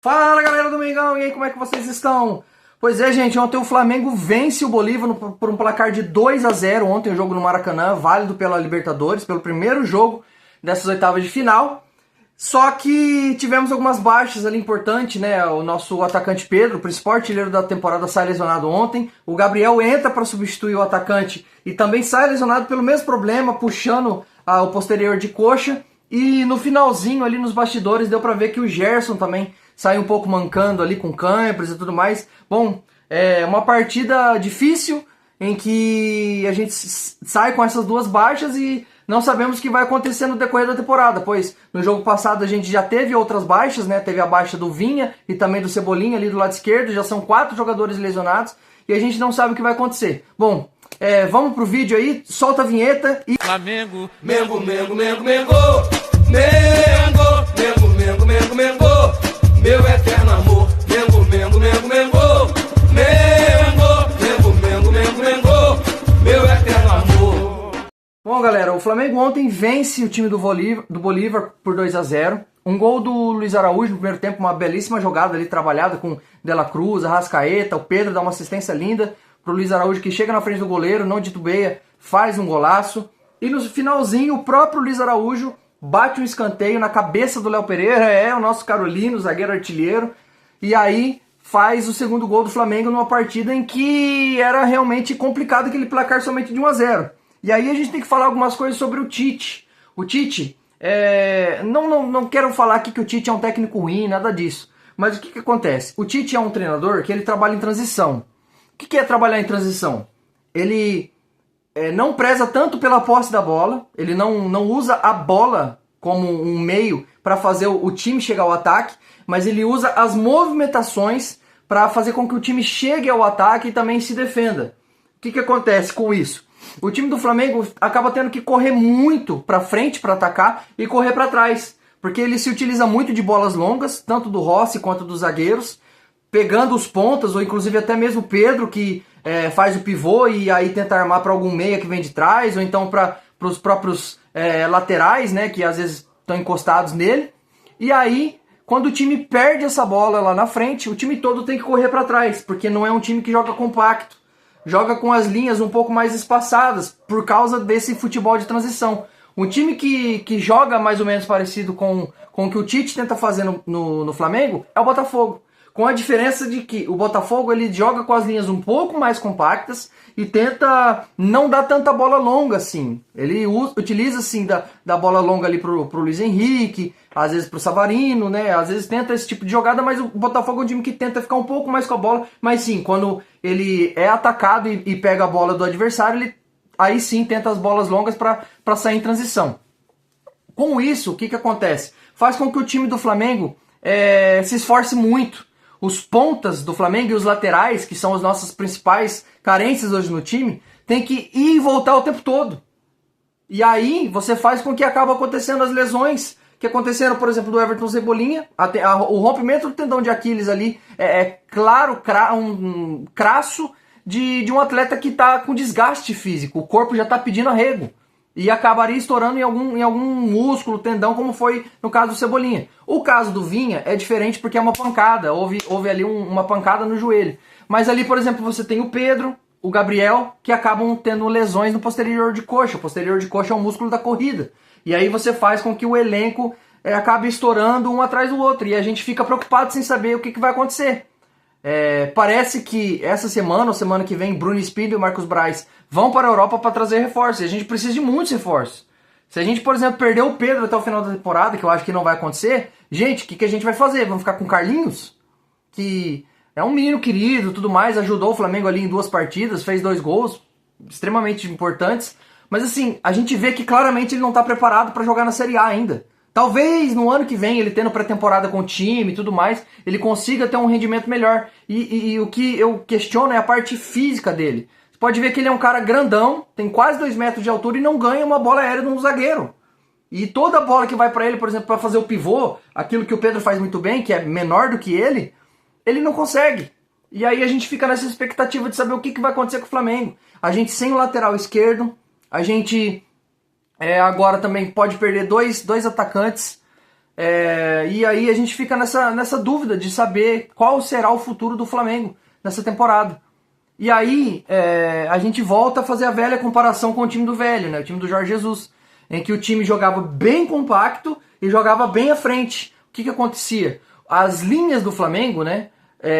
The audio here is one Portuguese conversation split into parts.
Fala galera do Mengão, e aí como é que vocês estão? Pois é, gente, ontem o Flamengo vence o Bolívar por um placar de 2-0, ontem o jogo no Maracanã, válido pela Libertadores, pelo primeiro jogo dessas oitavas de final. Só que tivemos algumas baixas ali importantes, né? O nosso atacante Pedro, o principal artilheiro da temporada, sai lesionado ontem. O Gabriel entra para substituir o atacante e também sai lesionado pelo mesmo problema, puxando o posterior de coxa. E no finalzinho ali nos bastidores deu para ver que o Gerson também sai um pouco mancando ali com câimbras e tudo mais. Bom, é uma partida difícil em que a gente sai com essas duas baixas e não sabemos o que vai acontecer no decorrer da temporada, pois no jogo passado a gente já teve outras baixas, né? Teve a baixa do Vinha e também do Cebolinha ali do lado esquerdo, já são 4 jogadores lesionados e a gente não sabe o que vai acontecer. Bom, vamos pro vídeo aí, solta a vinheta e... Flamengo, Mengo, Mengo, Mengo, Mengo, Mengo, Mengo, Mengo, Mengo, Mengo, meu eterno amor, Mengo, Mengo, Mengo, Mengo, Mengo, Mengo, Mengo, Mengo, Mengo, meu eterno amor. Bom, galera, o Flamengo ontem vence o time do Bolívar por 2-0. Um gol do Luiz Araújo no primeiro tempo, uma belíssima jogada ali trabalhada com De La Cruz, Arrascaeta, o Pedro dá uma assistência linda pro Luiz Araújo que chega na frente do goleiro, não titubeia, faz um golaço. E no finalzinho, o próprio Luiz Araújo bate um escanteio na cabeça do Léo Pereira, o nosso Carolino, zagueiro artilheiro, e aí faz o segundo gol do Flamengo numa partida em que era realmente complicado aquele placar somente de 1-0. E aí a gente tem que falar algumas coisas sobre o Tite. O Tite, não quero falar aqui que o Tite é um técnico ruim, nada disso. Mas o que acontece? O Tite é um treinador que ele trabalha em transição. O que é trabalhar em transição? Ele não preza tanto pela posse da bola, ele não usa a bola como um meio para fazer o time chegar ao ataque, mas ele usa as movimentações para fazer com que o time chegue ao ataque e também se defenda. O que acontece com isso? O time do Flamengo acaba tendo que correr muito para frente para atacar e correr para trás, porque ele se utiliza muito de bolas longas, tanto do Rossi quanto dos zagueiros, pegando os pontas, ou inclusive até mesmo o Pedro, que faz o pivô e aí tenta armar para algum meia que vem de trás, ou então para os próprios laterais, né, que às vezes estão encostados nele. E aí, quando o time perde essa bola lá na frente, o time todo tem que correr para trás, porque não é um time que joga compacto. Joga com as linhas um pouco mais espaçadas, por causa desse futebol de transição. Um time que joga mais ou menos parecido com o que o Tite tenta fazer no Flamengo é o Botafogo. Com a diferença de que o Botafogo ele joga com as linhas um pouco mais compactas e tenta não dar tanta bola longa assim. Ele utiliza assim da bola longa ali pro Luiz Henrique, às vezes pro Savarino, né? Às vezes tenta esse tipo de jogada, mas o Botafogo é um time que tenta ficar um pouco mais com a bola. Mas sim, quando ele é atacado e pega a bola do adversário, ele aí sim tenta as bolas longas para sair em transição. Com isso, o que acontece? Faz com que o time do Flamengo se esforce muito. Os pontas do Flamengo e os laterais, que são as nossas principais carências hoje no time, tem que ir e voltar o tempo todo. E aí você faz com que acaba acontecendo as lesões que aconteceram, por exemplo, do Everton Cebolinha, o rompimento do tendão de Aquiles ali, claro, um crasso de um atleta que está com desgaste físico, o corpo já está pedindo arrego. E acabaria estourando em algum músculo, tendão, como foi no caso do Cebolinha. O caso do Vinha é diferente porque é uma pancada, houve ali uma pancada no joelho. Mas ali, por exemplo, você tem o Pedro, o Gabriel, que acabam tendo lesões no posterior de coxa. O posterior de coxa é o músculo da corrida. E aí você faz com que o elenco acabe estourando um atrás do outro. E a gente fica preocupado sem saber o que vai acontecer. Parece que essa semana ou semana que vem, Bruno Spindl e Marcos Braz vão para a Europa para trazer reforços. E a gente precisa de muitos reforços. Se a gente, por exemplo, perder o Pedro até o final da temporada, que eu acho que não vai acontecer, gente, o que a gente vai fazer? Vamos ficar com o Carlinhos? Que é um menino querido, tudo mais, ajudou o Flamengo ali em 2 partidas, fez 2 gols extremamente importantes. Mas assim, a gente vê que claramente ele não está preparado para jogar na Série A ainda. Talvez no ano que vem, ele tendo pré-temporada com o time e tudo mais, ele consiga ter um rendimento melhor. E o que eu questiono é a parte física dele. Você pode ver que ele é um cara grandão, tem quase 2 metros de altura e não ganha uma bola aérea de um zagueiro. E toda bola que vai para ele, por exemplo, para fazer o pivô, aquilo que o Pedro faz muito bem, que é menor do que ele não consegue. E aí a gente fica nessa expectativa de saber o que vai acontecer com o Flamengo. A gente sem o lateral esquerdo, a gente agora também pode perder dois atacantes. E aí a gente fica nessa dúvida de saber qual será o futuro do Flamengo nessa temporada. E aí a gente volta a fazer a velha comparação com o time do velho, né? O time do Jorge Jesus, em que o time jogava bem compacto e jogava bem à frente. O que acontecia? As linhas do Flamengo, né,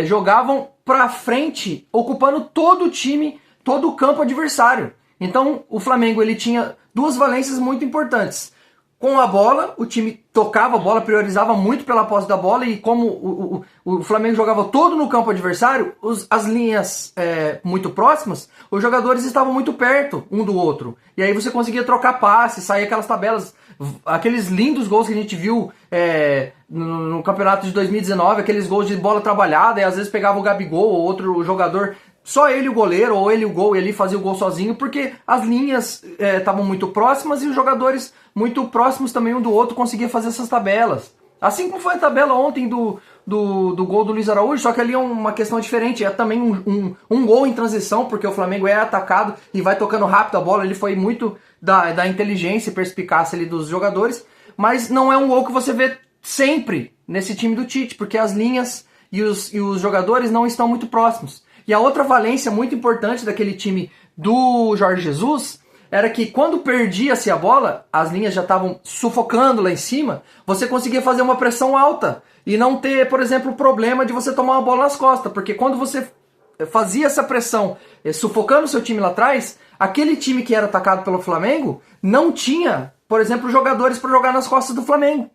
jogavam pra frente, ocupando todo o time, todo o campo adversário. Então o Flamengo ele tinha duas valências muito importantes. Com a bola, o time tocava a bola, priorizava muito pela posse da bola, e como o Flamengo jogava todo no campo adversário, as linhas muito próximas, os jogadores estavam muito perto um do outro. E aí você conseguia trocar passes, sair aquelas tabelas, aqueles lindos gols que a gente viu no campeonato de 2019, aqueles gols de bola trabalhada, e às vezes pegava o Gabigol ou outro jogador, só ele o goleiro, ou ele o gol, e ele fazia o gol sozinho, porque as linhas estavam muito próximas e os jogadores muito próximos também um do outro conseguiam fazer essas tabelas. Assim como foi a tabela ontem do gol do Luiz Araújo, só que ali é uma questão diferente, é também um gol em transição, porque o Flamengo é atacado e vai tocando rápido a bola, ele foi muito da inteligência e perspicácia ali dos jogadores, mas não é um gol que você vê sempre nesse time do Tite, porque as linhas e os jogadores não estão muito próximos. E a outra valência muito importante daquele time do Jorge Jesus era que quando perdia-se a bola, as linhas já estavam sufocando lá em cima, você conseguia fazer uma pressão alta e não ter, por exemplo, o problema de você tomar uma bola nas costas, porque quando você fazia essa pressão sufocando o seu time lá atrás, aquele time que era atacado pelo Flamengo não tinha, por exemplo, jogadores para jogar nas costas do Flamengo.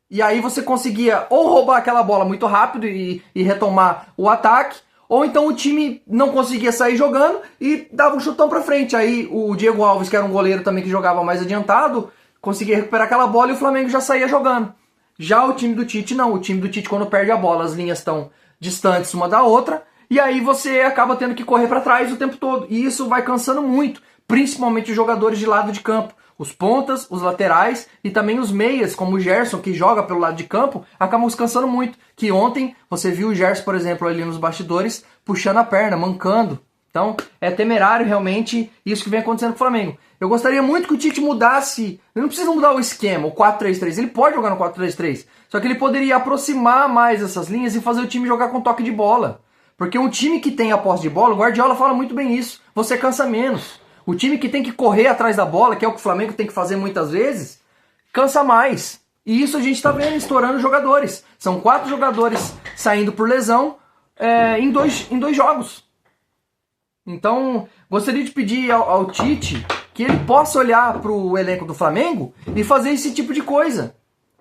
E aí você conseguia ou roubar aquela bola muito rápido e retomar o ataque, ou então o time não conseguia sair jogando e dava um chutão pra frente. Aí o Diego Alves, que era um goleiro também que jogava mais adiantado, conseguia recuperar aquela bola e o Flamengo já saía jogando. Já o time do Tite não. O time do Tite, quando perde a bola, as linhas estão distantes uma da outra, e aí você acaba tendo que correr pra trás o tempo todo. E isso vai cansando muito, principalmente os jogadores de lado de campo. Os pontas, os laterais e também os meias, como o Gerson, que joga pelo lado de campo, acabam descansando muito. Que ontem você viu o Gerson, por exemplo, ali nos bastidores, puxando a perna, mancando. Então é temerário realmente isso que vem acontecendo com o Flamengo. Eu gostaria muito que o Tite mudasse, ele não precisa mudar o esquema, o 4-3-3, ele pode jogar no 4-3-3, só que ele poderia aproximar mais essas linhas e fazer o time jogar com toque de bola. Porque um time que tem a posse de bola, o Guardiola fala muito bem isso, você cansa menos. O time que tem que correr atrás da bola, que é o que o Flamengo tem que fazer muitas vezes, cansa mais. E isso a gente está vendo estourando jogadores. São 4 jogadores saindo por lesão em dois jogos. Então, gostaria de pedir ao Tite que ele possa olhar para o elenco do Flamengo e fazer esse tipo de coisa.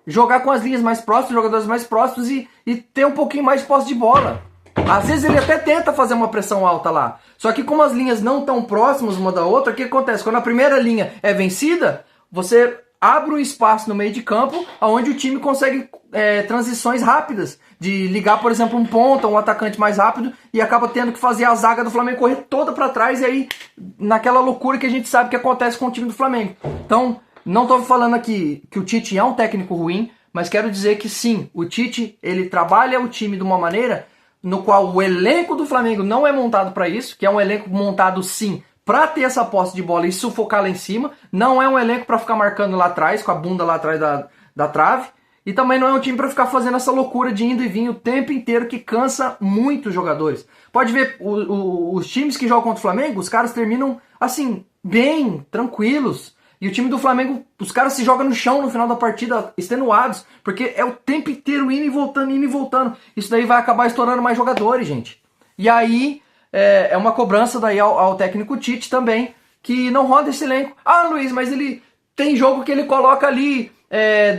Jogar com as linhas mais próximas, jogadores mais próximos e ter um pouquinho mais de posse de bola. Às vezes ele até tenta fazer uma pressão alta lá. Só que como as linhas não estão próximas uma da outra, o que acontece? Quando a primeira linha é vencida, você abre um espaço no meio de campo onde o time consegue transições rápidas. De ligar, por exemplo, um ponta, um atacante mais rápido e acaba tendo que fazer a zaga do Flamengo correr toda para trás e aí naquela loucura que a gente sabe que acontece com o time do Flamengo. Então, não estou falando aqui que o Tite é um técnico ruim, mas quero dizer que sim, o Tite ele trabalha o time de uma maneira no qual o elenco do Flamengo não é montado para isso, que é um elenco montado sim para ter essa posse de bola e sufocar lá em cima, não é um elenco para ficar marcando lá atrás, com a bunda lá atrás da trave, e também não é um time para ficar fazendo essa loucura de indo e vindo o tempo inteiro que cansa muito os jogadores. Pode ver, os times que jogam contra o Flamengo, os caras terminam assim, bem, tranquilos. E o time do Flamengo, os caras se jogam no chão no final da partida, extenuados, porque é o tempo inteiro indo e voltando, indo e voltando. Isso daí vai acabar estourando mais jogadores, gente. E aí, é uma cobrança daí ao técnico Tite também, que não roda esse elenco. Ah, Luiz, mas ele tem jogo que ele coloca ali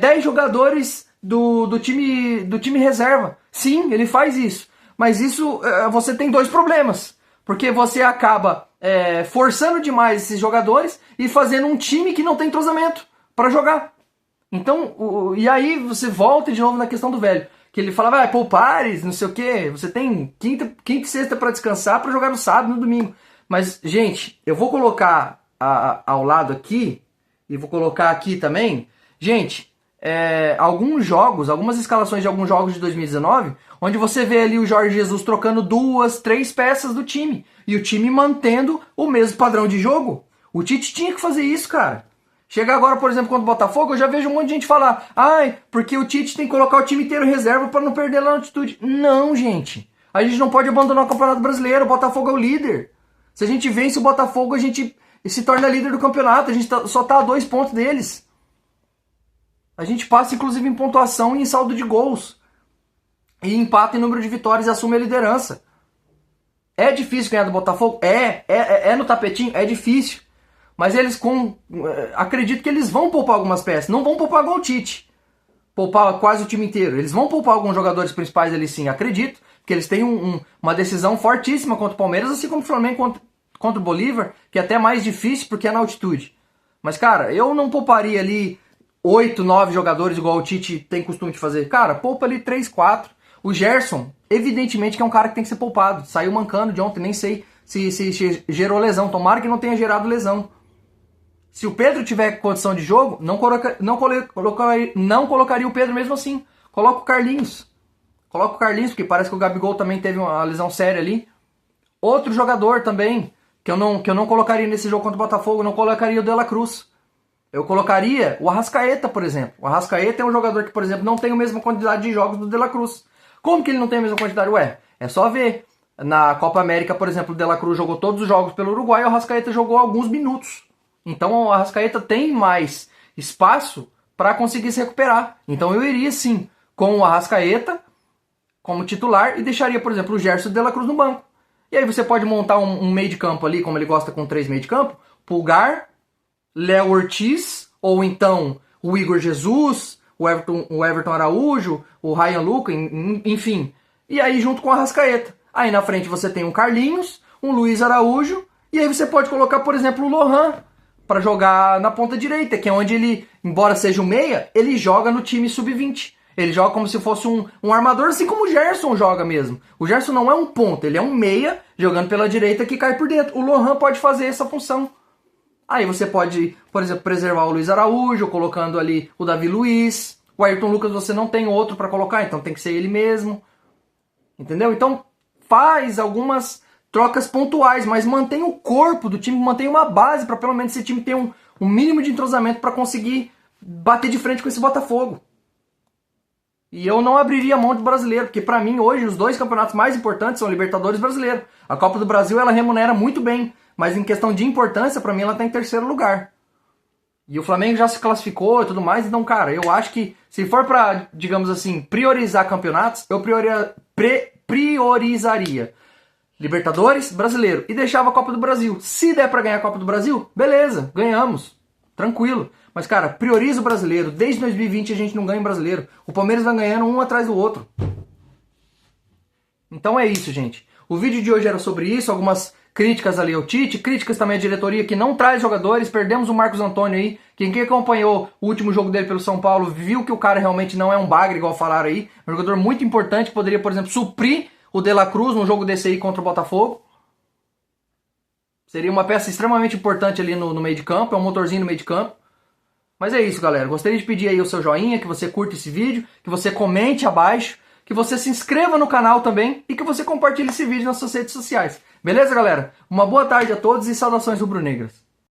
10 jogadores do time reserva. Sim, ele faz isso. Mas isso, você tem 2 problemas. Porque você acaba forçando demais esses jogadores e fazendo um time que não tem entrosamento para jogar. Então, e aí você volta de novo na questão do velho. Que ele fala, vai, poupares, não sei o que. Você tem quinta e sexta para descansar para jogar no sábado e no domingo. Mas, gente, eu vou colocar ao lado aqui, e vou colocar aqui também. Gente, alguns jogos, algumas escalações de alguns jogos de 2019, onde você vê ali o Jorge Jesus trocando 2, 3 peças do time. E o time mantendo o mesmo padrão de jogo. O Tite tinha que fazer isso, cara. Chega agora, por exemplo, contra o Botafogo, eu já vejo um monte de gente falar, ai, porque o Tite tem que colocar o time inteiro em reserva para não perder lá na altitude. Não, gente. A gente não pode abandonar o Campeonato Brasileiro, o Botafogo é o líder. Se a gente vence o Botafogo, a gente se torna líder do campeonato, a gente só tá a 2 pontos deles. A gente passa, inclusive, em pontuação e em saldo de gols. E empata em número de vitórias e assume a liderança. É difícil ganhar do Botafogo? É no tapetinho? É difícil. Mas eles acredito que eles vão poupar algumas peças. Não vão poupar igual o Tite. Poupar quase o time inteiro. Eles vão poupar alguns jogadores principais ali sim, acredito. Porque eles têm uma decisão fortíssima contra o Palmeiras, assim como o Flamengo contra o Bolívar, que é até mais difícil porque é na altitude. Mas, cara, eu não pouparia ali 8, 9 jogadores igual o Tite tem costume de fazer. Cara, poupa ali 3, 4. O Gerson, evidentemente que é um cara que tem que ser poupado. Saiu mancando de ontem, nem sei se gerou lesão. Tomara que não tenha gerado lesão. Se o Pedro tiver condição de jogo, não colocaria o Pedro mesmo assim. Coloca o Carlinhos. Coloca o Carlinhos, porque parece que o Gabigol também teve uma lesão séria ali. Outro jogador também, que eu não colocaria nesse jogo contra o Botafogo, eu não colocaria o De La Cruz. Eu colocaria o Arrascaeta, por exemplo. O Arrascaeta é um jogador que, por exemplo, não tem a mesma quantidade de jogos do De La Cruz. Como que ele não tem a mesma quantidade? Ué, é só ver. Na Copa América, por exemplo, o De La Cruz jogou todos os jogos pelo Uruguai e o Arrascaeta jogou alguns minutos. Então o Arrascaeta tem mais espaço para conseguir se recuperar. Então eu iria sim com o Arrascaeta como titular e deixaria, por exemplo, o Gerson e o De La Cruz no banco. E aí você pode montar um meio de campo ali, como ele gosta com 3 meio de campo, Pulgar, Léo Ortiz, ou então o Igor Jesus, o Everton Araújo, o Ryan Lucas, enfim. E aí junto com o Arrascaeta. Aí na frente você tem um Carlinhos, um Luiz Araújo, e aí você pode colocar, por exemplo, o Lohan para jogar na ponta direita, que é onde ele, embora seja um meia, ele joga no time sub-20. Ele joga como se fosse um armador, assim como o Gerson joga mesmo. O Gerson não é um ponta, ele é um meia jogando pela direita que cai por dentro. O Lohan pode fazer essa função. Aí você pode, por exemplo, preservar o Luiz Araújo, colocando ali o Davi Luiz. O Ayrton Lucas você não tem outro para colocar, então tem que ser ele mesmo. Entendeu? Então faz algumas trocas pontuais, mas mantém o corpo do time, mantém uma base para pelo menos esse time ter um mínimo de entrosamento para conseguir bater de frente com esse Botafogo. E eu não abriria mão do brasileiro, porque para mim hoje os 2 campeonatos mais importantes são Libertadores e Brasileiro. A Copa do Brasil ela remunera muito bem, mas em questão de importância, para mim ela está em 3º lugar. E o Flamengo já se classificou e tudo mais, então, cara, eu acho que se for para, digamos assim, priorizar campeonatos, eu priorizaria Libertadores, Brasileiro e deixava a Copa do Brasil. Se der para ganhar a Copa do Brasil, beleza, ganhamos, tranquilo. Mas, cara, prioriza o brasileiro. Desde 2020 a gente não ganha o brasileiro. O Palmeiras vai ganhando um atrás do outro. Então é isso, gente. O vídeo de hoje era sobre isso. Algumas críticas ali ao Tite. Críticas também à diretoria que não traz jogadores. Perdemos o Marcos Antônio aí. Quem acompanhou o último jogo dele pelo São Paulo viu que o cara realmente não é um bagre, igual falaram aí. É um jogador muito importante. Poderia, por exemplo, suprir o De La Cruz num jogo desse aí contra o Botafogo. Seria uma peça extremamente importante ali no meio de campo. É um motorzinho no meio de campo. Mas é isso, galera. Gostaria de pedir aí o seu joinha, que você curta esse vídeo, que você comente abaixo, que você se inscreva no canal também e que você compartilhe esse vídeo nas suas redes sociais. Beleza, galera? Uma boa tarde a todos e saudações rubro-negras.